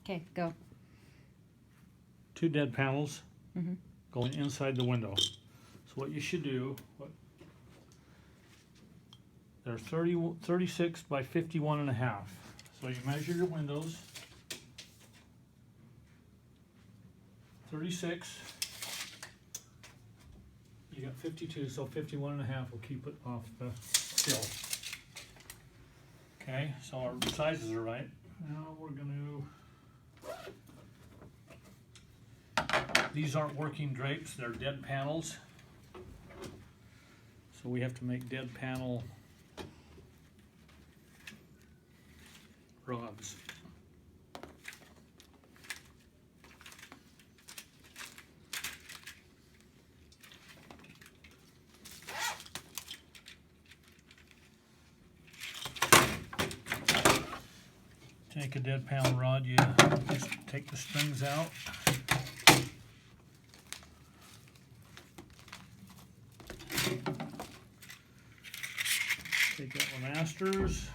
Okay, go. 2 dead panels Mm-hmm. going inside the window. So what you should do, they're 36 by 51 and a half. So you measure your windows. 36. You got 52, so 51 and a half will keep it off the sill. Okay, so our sizes are right. Now we're going to... These aren't working drapes, they're dead panels. So we have to make dead panel rods. Take a dead panel rod, you just take the strings out. Take out the masters.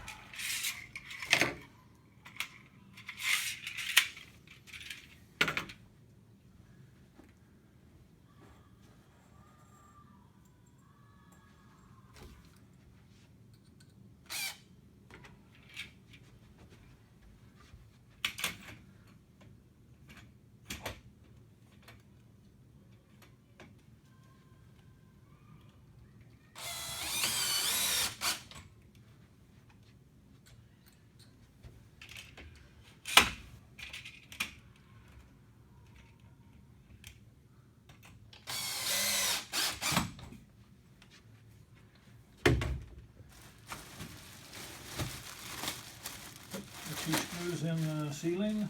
Two screws in the ceiling,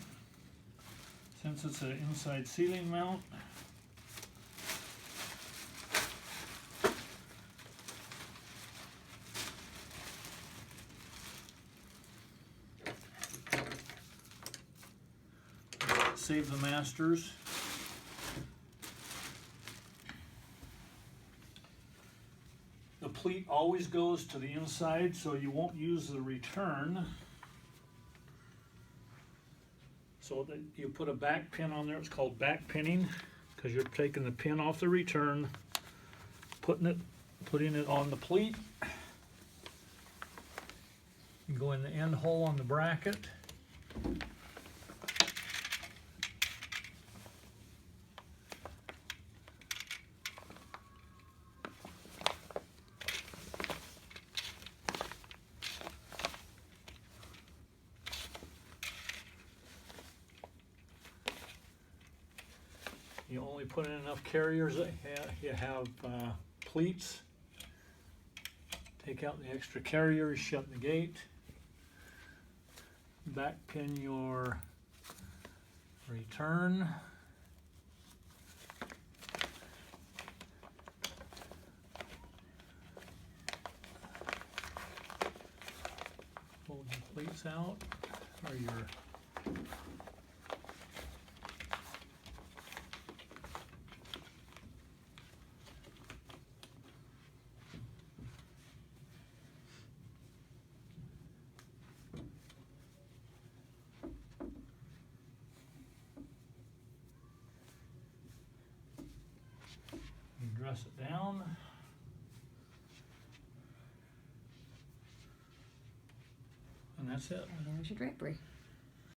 since it's an inside ceiling mount. Save the masters. The pleat always goes to the inside, so you won't use the return. So that you put a back pin on there, it's called back pinning, because you're taking the pin off the return, putting it on the pleat. You go in the end hole on the bracket. You only put in enough carriers that you have pleats. Take out the extra carriers, shut the gate. Back pin your return. Hold your pleats out, or your dress it down. And that's it. And there's your drapery.